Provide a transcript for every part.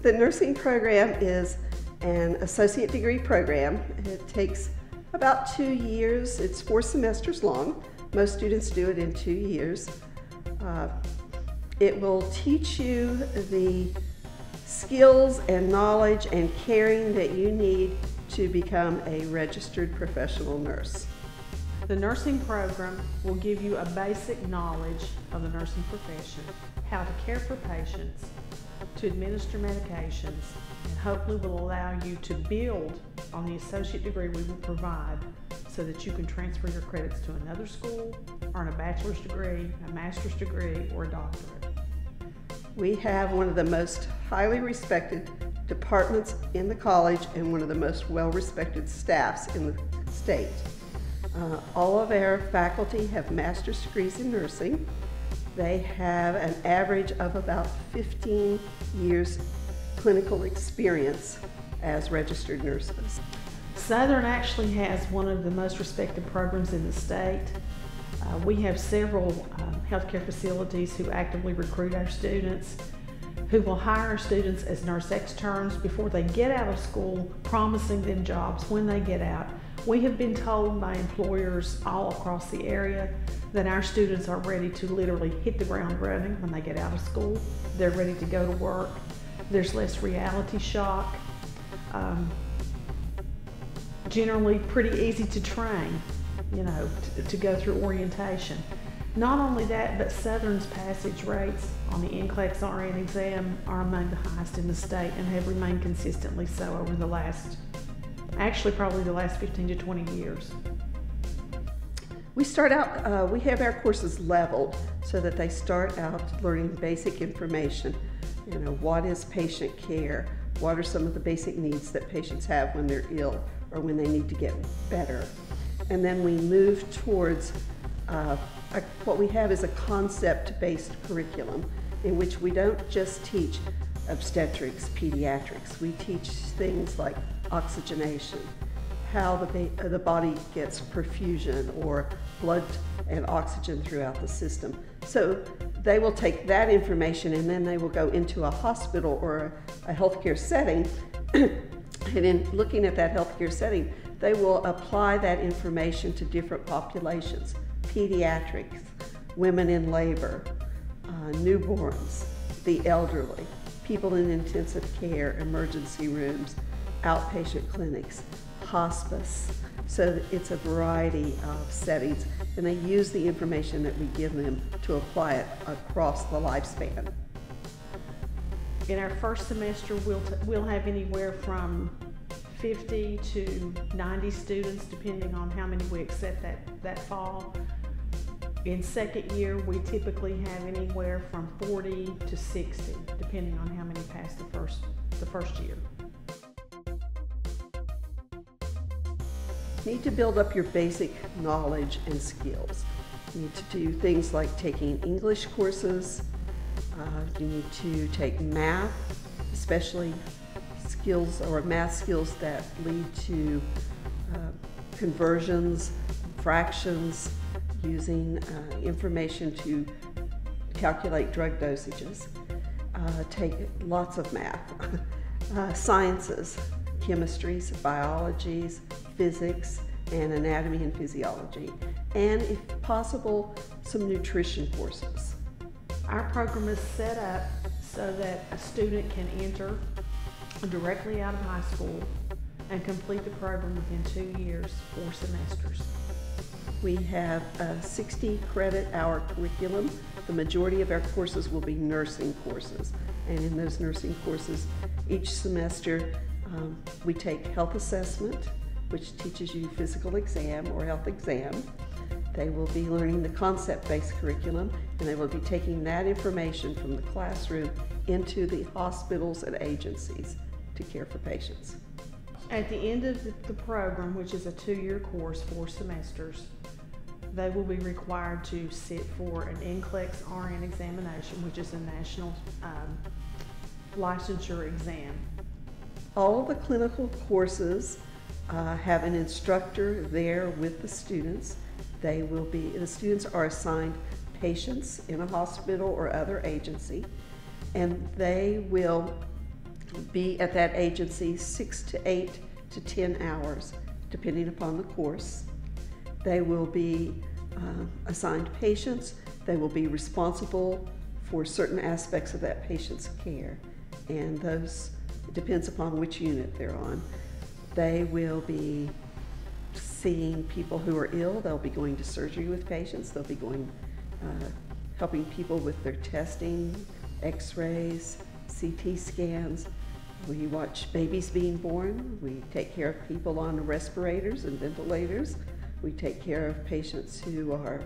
The nursing program is an associate degree program. It takes about 2 years. It's 4 semesters long. Most students do it in 2 years. It will teach you the skills and knowledge and caring that you need to become a registered professional nurse. The nursing program will give you a basic knowledge of the nursing profession, how to care for patients, to administer medications, and hopefully will allow you to build on the associate degree we will provide so that you can transfer your credits to another school, earn a bachelor's degree, a master's degree, or a doctorate. We have one of the most highly respected departments in the college and one of the most well-respected staffs in the state. All of our faculty have master's degrees in nursing. They have an average of about 15 years clinical experience as registered nurses. Southern actually has one of the most respected programs in the state. We have several healthcare facilities who actively recruit our students, who will hire our students as nurse externs before they get out of school, promising them jobs when they get out. We have been told by employers all across the area that our students are ready to literally hit the ground running when they get out of school. They're ready to go to work. There's less reality shock. Generally pretty easy to train, you know, to go through orientation. Not only that, but Southern's passage rates on the NCLEX RN exam are among the highest in the state and have remained consistently so over the last, actually probably the last 15 to 20 years. We start out, we have our courses leveled so that they start out learning basic information. You know, what is patient care? What are some of the basic needs that patients have when they're ill or when they need to get better? And then we move towards what we have is a concept-based curriculum in which we don't just teach obstetrics, pediatrics. We teach things like oxygenation, how the body gets perfusion or blood and oxygen throughout the system. So they will take that information and then they will go into a hospital or a healthcare setting and in looking at that healthcare setting, they will apply that information to different populations: pediatrics, women in labor, newborns, the elderly, people in intensive care, emergency rooms, outpatient clinics, hospice. So it's a variety of settings, and they use the information that we give them to apply it across the lifespan. In our first semester, we'll have anywhere from 50 to 90 students, depending on how many we accept that fall. In second year, we typically have anywhere from 40 to 60, depending on how many pass the first year. You need to build up your basic knowledge and skills. You need to do things like taking English courses. You need to take math, especially skills or math skills that lead to conversions, fractions, using information to calculate drug dosages. Take lots of math. Sciences, chemistries, biologies, physics, and anatomy and physiology. And if possible, some nutrition courses. Our program is set up so that a student can enter directly out of high school and complete the program within 2 years, 4 semesters. We have a 60 credit hour curriculum. The majority of our courses will be nursing courses. And in those nursing courses, each semester we take health assessment, which teaches you physical exam or health exam. They will be learning the concept-based curriculum, and they will be taking that information from the classroom into the hospitals and agencies to care for patients. At the end of the program, which is a 2-year course, 4 semesters, they will be required to sit for an NCLEX RN examination, which is a national licensure exam. All of the clinical courses have an instructor there with the students. The students are assigned patients in a hospital or other agency, and they will be at that agency 6 to 8 to 10 hours, depending upon the course. They will be assigned patients. They will be responsible for certain aspects of that patient's care, and those, it depends upon which unit they're on. They will be seeing people who are ill. They'll be going to surgery with patients. They'll be going, helping people with their testing, x-rays, CT scans. We watch babies being born. We take care of people on respirators and ventilators. We take care of patients who are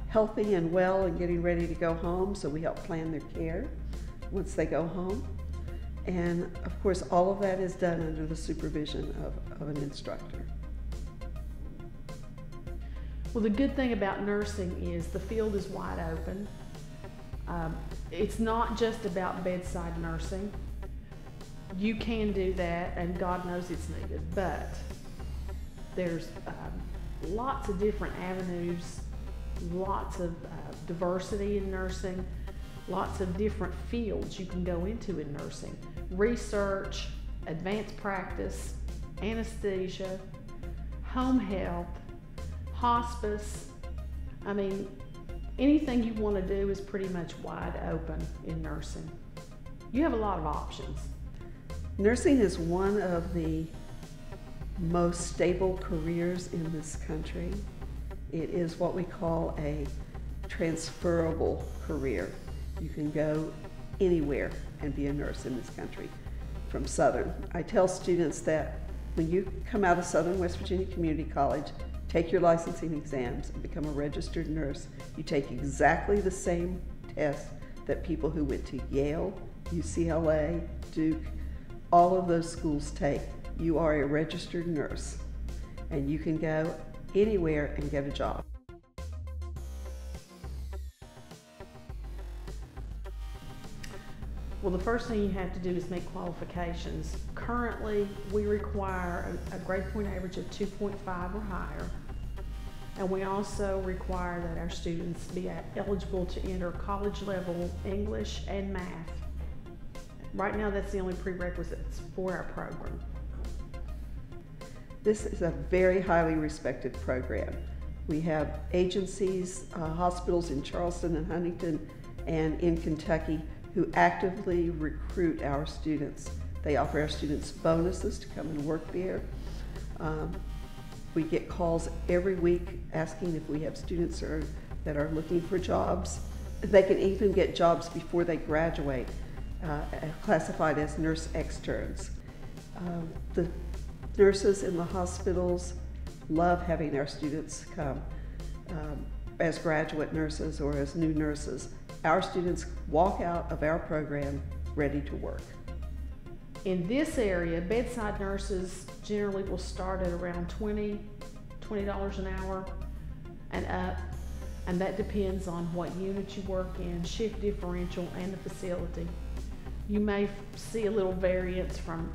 healthy and well and getting ready to go home, so we help plan their care once they go home. And of course, all of that is done under the supervision of an instructor. Well, the good thing about nursing is the field is wide open. It's not just about bedside nursing. You can do that, and God knows it's needed, but there's lots of different avenues, lots of diversity in nursing, lots of different fields you can go into in nursing. Research, advanced practice, anesthesia, home health, hospice. I mean, anything you want to do is pretty much wide open in nursing. You have a lot of options. Nursing is one of the most stable careers in this country. It is what we call a transferable career. You can go anywhere and be a nurse in this country from Southern. I tell students that when you come out of Southern West Virginia Community College, take your licensing exams and become a registered nurse. You take exactly the same tests that people who went to Yale, UCLA, Duke, all of those schools take. You are a registered nurse, and you can go anywhere and get a job. Well, the first thing you have to do is make qualifications. Currently, we require a grade point average of 2.5 or higher. And we also require that our students be eligible to enter college level English and math. Right now, that's the only prerequisites for our program. This is a very highly respected program. We have agencies, hospitals in Charleston and Huntington and in Kentucky who actively recruit our students. They offer our students bonuses to come and work there. We get calls every week asking if we have students that are looking for jobs. They can even get jobs before they graduate, classified as nurse externs. The nurses in the hospitals love having our students come as graduate nurses or as new nurses. Our students walk out of our program ready to work. In this area, bedside nurses generally will start at around $20 an hour and up, and that depends on what unit you work in, shift differential, and the facility. You may see a little variance from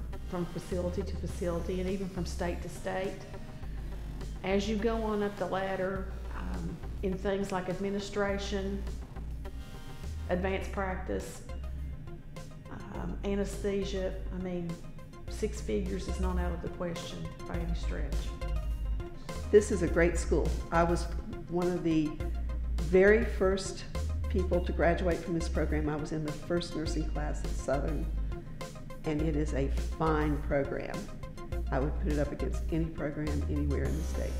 facility to facility and even from state to state. As you go on up the ladder in things like administration, advanced practice, anesthesia, I mean, 6 figures is not out of the question by any stretch. This is a great school. I was one of the very first people to graduate from this program. I was in the first nursing class at Southern, and it is a fine program. I would put it up against any program anywhere in the state.